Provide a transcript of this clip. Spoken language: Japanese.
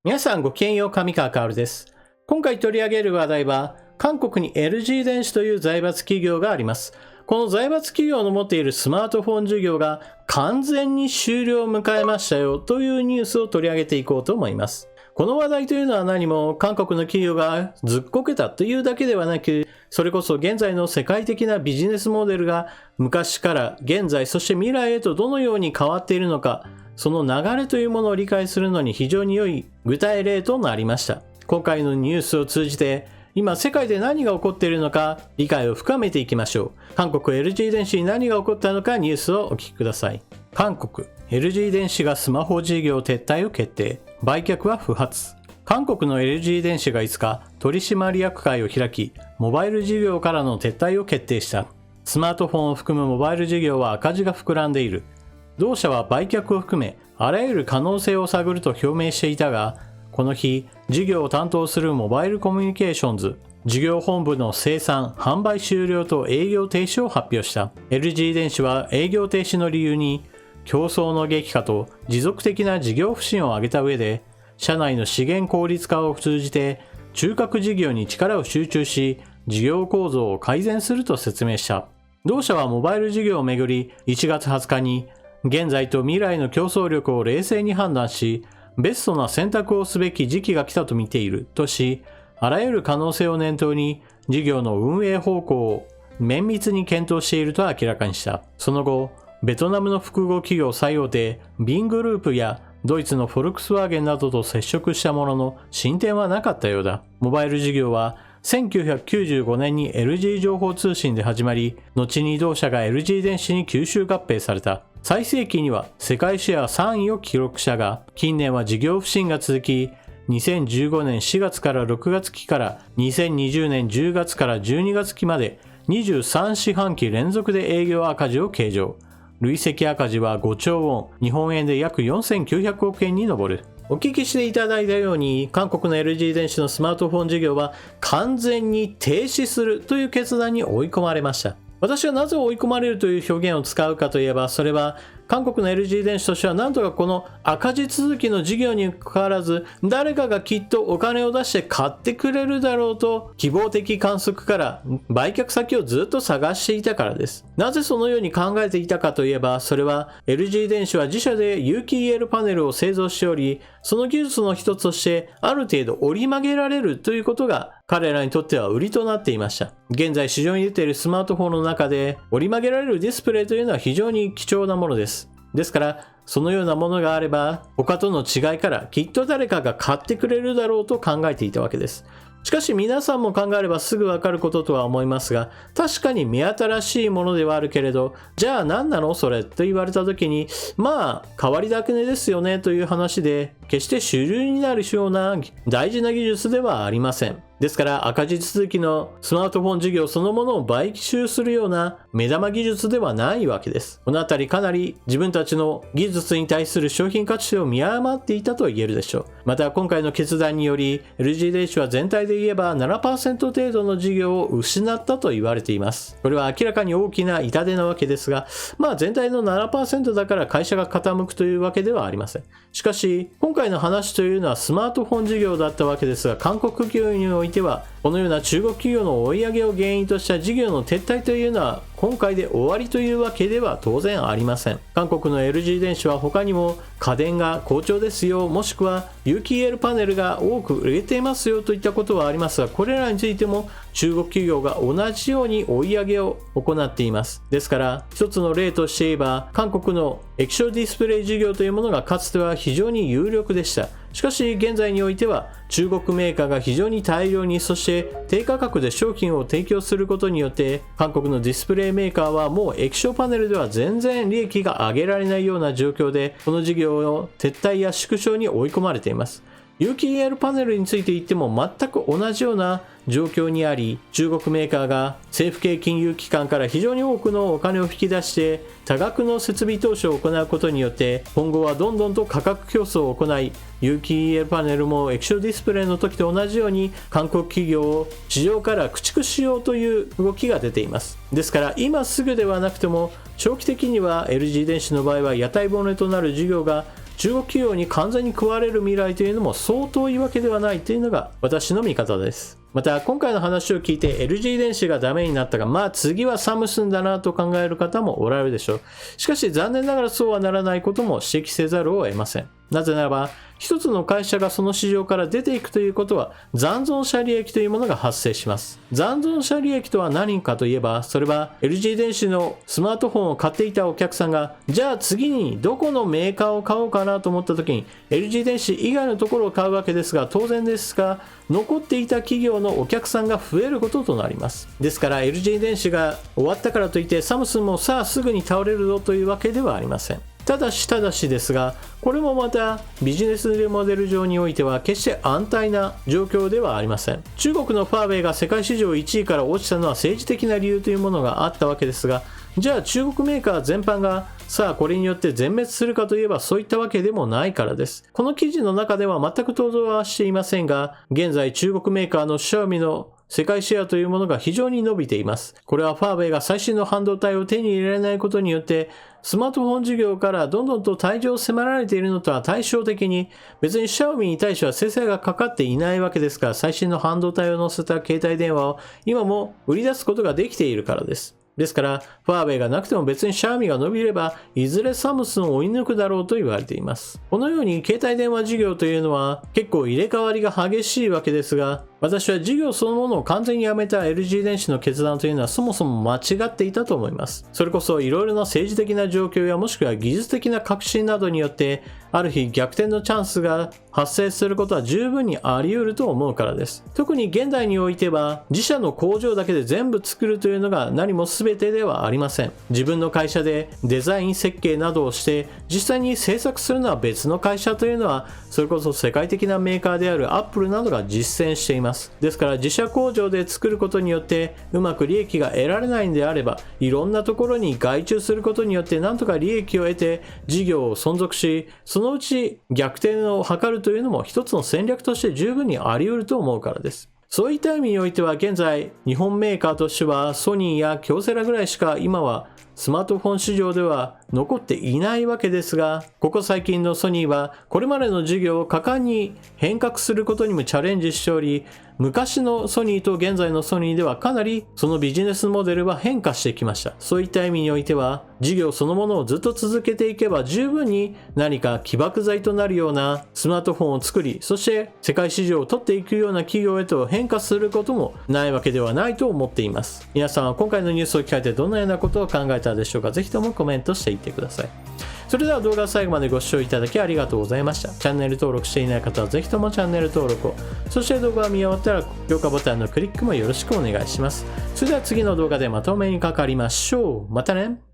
皆さんごきげんよう、上川薫です。今回取り上げる話題は、韓国に LG 電子という財閥企業があります。この財閥企業の持っているスマートフォン事業が完全に終了を迎えましたよというニュースを取り上げていこうと思います。この話題というのは何も韓国の企業がずっこけたというだけではなく、それこそ現在の世界的なビジネスモデルが昔から現在そして未来へとどのように変わっているのか、その流れというものを理解するのに非常に良い具体例となりました。今回のニュースを通じて今世界で何が起こっているのか理解を深めていきましょう。韓国 LG 電子に何が起こったのかニュースをお聞きください。韓国 LG 電子がスマホ事業撤退を決定。売却は不発。韓国の LG 電子が5日取締役会を開き、モバイル事業からの撤退を決定した。スマートフォンを含むモバイル事業は赤字が膨らんでいる。同社は売却を含めあらゆる可能性を探ると表明していたが、この日事業を担当するモバイルコミュニケーションズ事業本部の生産・販売終了と営業停止を発表した。 LG 電子は営業停止の理由に競争の激化と持続的な事業不振を挙げた上で、社内の資源効率化を通じて中核事業に力を集中し事業構造を改善すると説明した。同社はモバイル事業をめぐり1月20日に現在と未来の競争力を冷静に判断しベストな選択をすべき時期が来たと見ているとし、あらゆる可能性を念頭に事業の運営方向を綿密に検討していると明らかにした。その後ベトナムの複合企業最大手ビングループやドイツのフォルクスワーゲンなどと接触したものの進展はなかったようだ。モバイル事業は1995年に LG 情報通信で始まり、後に同社が LG 電子に吸収合併された。最盛期には世界シェア3位を記録したが、近年は事業不振が続き、2015年4月から6月期から2020年10月から12月期まで23四半期連続で営業赤字を計上。累積赤字は5兆ウォン、日本円で約4900億円に上る。お聞きしていただいたように、韓国の LG 電子のスマートフォン事業は完全に停止するという決断に追い込まれました。私はなぜ追い込まれるという表現を使うかといえば、それは韓国の LG 電子としてはなんとかこの赤字続きの事業にかかわらず誰かがきっとお金を出して買ってくれるだろうと希望的観測から売却先をずっと探していたからです。なぜそのように考えていたかといえば、それは LG 電子は自社で有機 EL パネルを製造しており、その技術の一つとしてある程度折り曲げられるということが彼らにとっては売りとなっていました。現在市場に出ているスマートフォンの中で折り曲げられるディスプレイというのは非常に貴重なものです。ですからそのようなものがあれば他との違いからきっと誰かが買ってくれるだろうと考えていたわけです。しかし皆さんも考えればすぐわかることとは思いますが、確かに目新しいものではあるけれど、じゃあ何なのそれと言われた時に、まあ変わり種ですよねという話で、決して主流になるような大事な技術ではありません。ですから赤字続きのスマートフォン事業そのものを買収するような目玉技術ではないわけです。このあたりかなり自分たちの技術に対する商品価値を見誤っていたと言えるでしょう。また今回の決断により LG 電子は全体で言えば 7% 程度の事業を失ったと言われています。これは明らかに大きな痛手なわけですが、まあ全体の 7% だから会社が傾くというわけではありません。しかし今回の話というのはスマートフォン事業だったわけですが、韓国企業においてはこのような中国企業の追い上げを原因とした事業の撤退というのは今回で終わりというわけでは当然ありません。韓国の LG 電子は他にも家電が好調ですよ、もしくは有機 EL パネルが多く売れていますよといったことはありますが、これらについても中国企業が同じように追い上げを行っています。ですから一つの例として言えば、韓国の液晶ディスプレイ事業というものがかつては非常に有力でした。しかし現在においては中国メーカーが非常に大量にそして低価格で商品を提供することによって、韓国のディスプレイメーカーはもう液晶パネルでは全然利益が上げられないような状況で、この事業の撤退や縮小に追い込まれています。有機 EL パネルについて言っても全く同じような状況にあり、中国メーカーが政府系金融機関から非常に多くのお金を引き出して多額の設備投資を行うことによって今後はどんどんと価格競争を行い、有機 EL パネルも液晶ディスプレイの時と同じように韓国企業を市場から駆逐しようという動きが出ています。ですから今すぐではなくても長期的には LG 電子の場合は屋台骨となる事業が中国企業に完全に食われる未来というのも相当いいわけではないというのが私の見方です。また今回の話を聞いて LG 電子がダメになったが、次はサムスンだなと考える方もおられるでしょう。しかし残念ながらそうはならないことも指摘せざるを得ません。なぜならば一つの会社がその市場から出ていくということは残存者利益というものが発生します。残存者利益とは何かといえば、それは LG 電子のスマートフォンを買っていたお客さんが、じゃあ次にどこのメーカーを買おうかなと思った時に LG 電子以外のところを買うわけですが、当然ですが残っていた企業のお客さんが増えることとなります。ですから LG 電子が終わったからといってサムスンもさあすぐに倒れるぞというわけではありません。ただしですが、これもまたビジネスモデル上においては決して安泰な状況ではありません。中国のファーウェイが世界市場1位から落ちたのは政治的な理由というものがあったわけですが、じゃあ中国メーカー全般がさあこれによって全滅するかといえばそういったわけでもないからです。この記事の中では全く登場はしていませんが、現在中国メーカーのシャオミの世界シェアというものが非常に伸びています。これはファーウェイが最新の半導体を手に入れられないことによってスマートフォン事業からどんどんと退場を迫られているのとは対照的に、別にシャオミに対しては制裁がかかっていないわけですが、最新の半導体を載せた携帯電話を今も売り出すことができているからです。ですから、ファーウェイがなくても別にシャオミが伸びれば、いずれサムスンを追い抜くだろうと言われています。このように携帯電話事業というのは結構入れ替わりが激しいわけですが、私は事業そのものを完全にやめた LG 電子の決断というのはそもそも間違っていたと思います。それこそいろいろな政治的な状況やもしくは技術的な革新などによってある日逆転のチャンスが発生することは十分にあり得ると思うからです。特に現代においては自社の工場だけで全部作るというのが何も全てではありません。自分の会社でデザイン設計などをして実際に制作するのは別の会社というのはそれこそ世界的なメーカーであるアップルなどが実践しています。ですから自社工場で作ることによってうまく利益が得られないんであれば、いろんなところに外注することによってなんとか利益を得て事業を存続し、そのうち逆転を図るというのも一つの戦略として十分にあり得ると思うからです。そういった意味においては現在日本メーカーとしてはソニーや京セラぐらいしか今はスマートフォン市場では残っていないわけですが、ここ最近のソニーはこれまでの事業を果敢に変革することにもチャレンジしており、昔のソニーと現在のソニーではかなりそのビジネスモデルは変化してきました。そういった意味においては事業そのものをずっと続けていけば十分に何か起爆剤となるようなスマートフォンを作り、そして世界市場を取っていくような企業へと変化することもないわけではないと思っています。皆さんは今回のニュースを聞かれてどのようなことを考えたでしょうか。ぜひともコメントしていってください。それでは動画を最後までご視聴いただきありがとうございました。チャンネル登録していない方はぜひともチャンネル登録を、そして動画が見終わったら評価ボタンのクリックもよろしくお願いします。それでは次の動画でまとめにかかりましょう。またね。